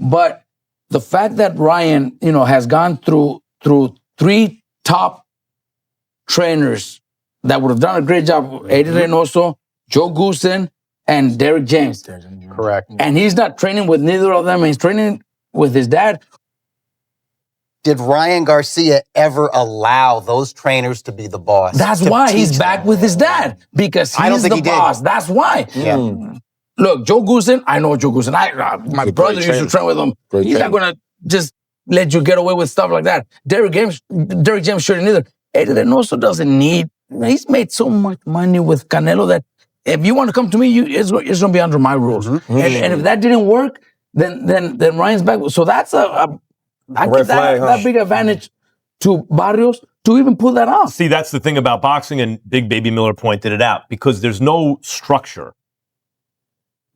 But the fact that Ryan, has gone through 3 top trainers that would have done a great job, Eddie Reynoso, Joe Goosen, and Derek James. Correct. And he's not training with neither of them. He's training with his dad. Did Ryan Garcia ever allow those trainers to be the boss? That's why he's back with his dad, because he's the boss. That's why. Yeah. Look, Joe Goosen, I know Joe Goosen. My brother used to train with him. He's not going to just let you get away with stuff like that. Derek James shouldn't either. Eddie Reynoso doesn't need. He's made so much money with Canelo that if you want to come to me, it's going to be under my rules. And if that didn't work, then Ryan's back. So that's I give that big advantage to Barrios to even pull that off. See, that's the thing about boxing, and Big Baby Miller pointed it out, because there's no structure.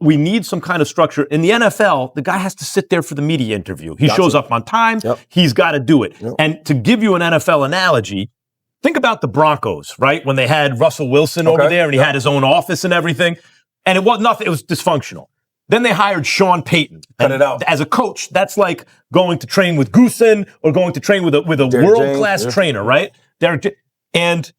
We need some kind of structure. In the NFL, the guy has to sit there for the media interview. He shows up on time. Yep. He's got to do it. Yep. And to give you an NFL analogy, think about the Broncos, right? When they had Russell Wilson over there and he had his own office and everything. And it was nothing. It was dysfunctional. Then they hired Sean Payton. Cut it out. As a coach, that's like going to train with Goosen or going to train with a world-class trainer, right? And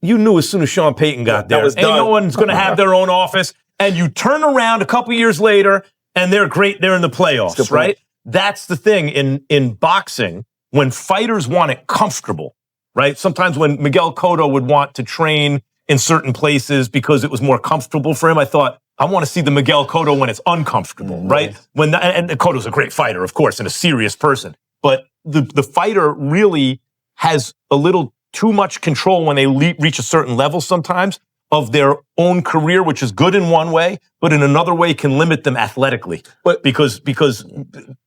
you knew as soon as Sean Payton got there, ain't no one's going to have their own office. And you turn around a couple years later, and they're great. They're in the playoffs, right? That's the thing in boxing. When fighters want it comfortable, right? Sometimes when Miguel Cotto would want to train in certain places because it was more comfortable for him, I thought, I want to see the Miguel Cotto when it's uncomfortable, right? And Cotto's a great fighter, of course, and a serious person. But the fighter really has a little too much control when they reach a certain level sometimes of their own career, which is good in one way, but in another way can limit them athletically. But because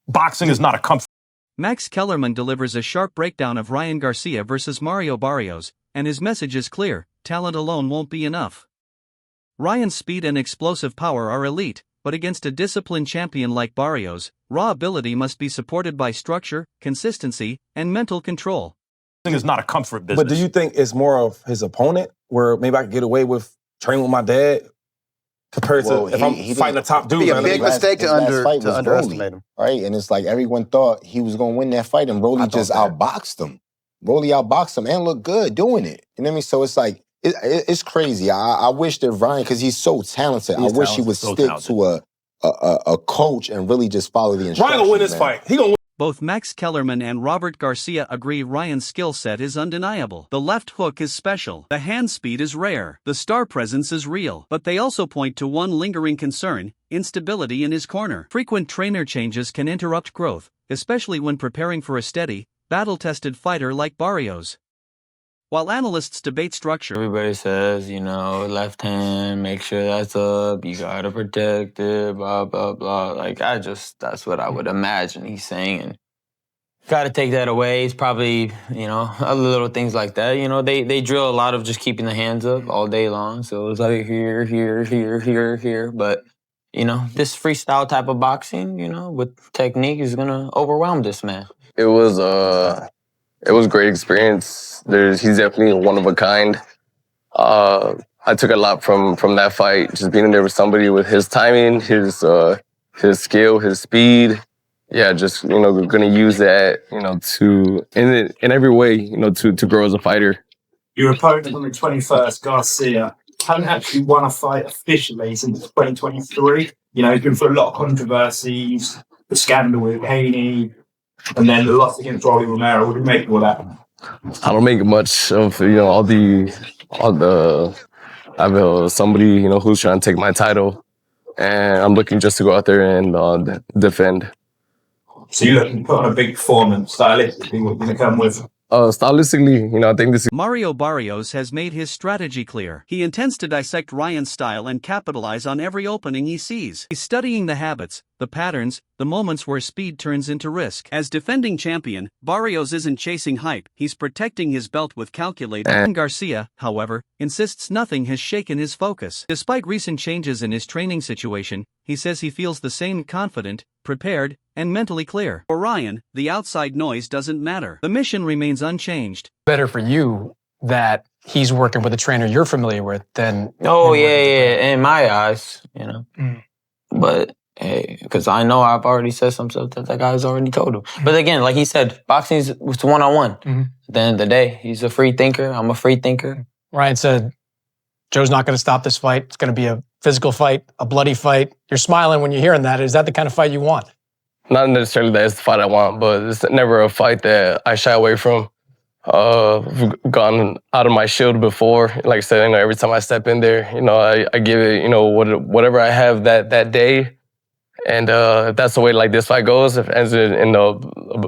boxing is not a comfort. Max Kellerman delivers a sharp breakdown of Ryan Garcia versus Mario Barrios, and his message is clear: talent alone won't be enough. Ryan's speed and explosive power are elite, but against a disciplined champion like Barrios, raw ability must be supported by structure, consistency, and mental control. Is not a comfort business. But do you think it's more of his opponent, where maybe I could get away with training with my dad, compared to if I'm fighting a top dude? It'd be a big mistake to underestimate him. Right? And it's like everyone thought he was going to win that fight, and Rolly just outboxed him. Rolly outboxed him and looked good doing it. You know what I mean? So it's like, it's crazy. I wish that Ryan, because he's so talented, I wish he would stick to a coach and really just follow the instructions. Ryan will win this fight. He gonna win. Both Max Kellerman and Robert Garcia agree Ryan's skill set is undeniable. The left hook is special. The hand speed is rare. The star presence is real. But they also point to one lingering concern: instability in his corner. Frequent trainer changes can interrupt growth, especially when preparing for a steady, battle-tested fighter like Barrios. While analysts debate structure, everybody says, left hand, make sure that's up, you gotta protect it, blah, blah, blah. Like, that's what I would imagine he's saying. And gotta take that away. It's probably, little things like that. They drill a lot of just keeping the hands up all day long. So it's like here, here, here, here, here. But, this freestyle type of boxing, with technique is gonna overwhelm this man. It was a great experience. He's definitely one of a kind. I took a lot from that fight, just being in there with somebody with his timing, his skill, his speed. Yeah, just we're gonna use that, to in every way, to grow as a fighter. Your opponent on the 21st, Garcia, hadn't actually won a fight officially since 2023. He's been through a lot of controversies, the scandal with Haney, and then the loss against Rolly Romero. What do you make of all that? I don't make much of all the. I have somebody who's trying to take my title, and I'm looking just to go out there and defend. So you're looking to put on a big performance stylistically. What are you going to come with? Stylistically, I think this. Mario Barrios has made his strategy clear. He intends to dissect Ryan's style and capitalize on every opening he sees. He's studying the habits, the patterns, the moments where speed turns into risk. As defending champion, Barrios isn't chasing hype, he's protecting his belt with calculation. Garcia, however, insists nothing has shaken his focus. Despite recent changes in his training situation, he says he feels the same: confident, prepared, and mentally clear. For Ryan, the outside noise doesn't matter. The mission remains unchanged. Better for you that he's working with a trainer you're familiar with than... Oh, yeah, in my eyes, But hey, because I know I've already said some stuff that that guy's already told him. But again, like he said, boxing is one-on-one. At the end of the day, he's a free thinker. I'm a free thinker. Ryan said, Joe's not going to stop this fight. It's going to be a physical fight, a bloody fight. You're smiling when you're hearing that. Is that the kind of fight you want? Not necessarily that it's the fight I want, but it's never a fight that I shy away from. I've gone out of my shield before. Like I said, every time I step in there, I give it, whatever I have that day. And if that's the way like this fight goes, if it ends in a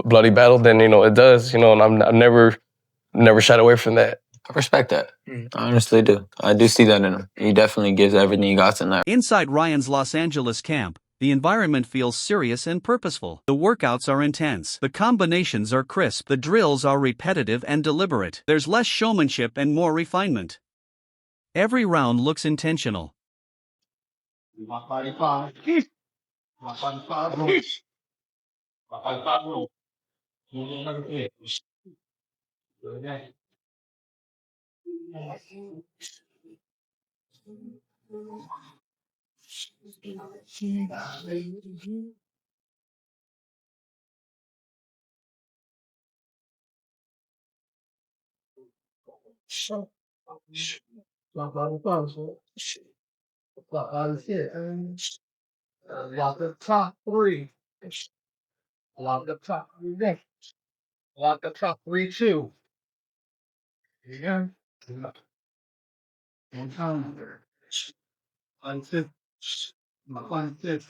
bloody battle, then it does. And I've never shied away from that. I respect that. I honestly do. I do see that in him. He definitely gives everything he got in there. Inside Ryan's Los Angeles camp, the environment feels serious and purposeful. The workouts are intense. The combinations are crisp. The drills are repetitive and deliberate. There's less showmanship and more refinement. Every round looks intentional. Lock the top three. Lock the top three. Lock the top 3-2. Yeah. One time. Unfit. Unfit.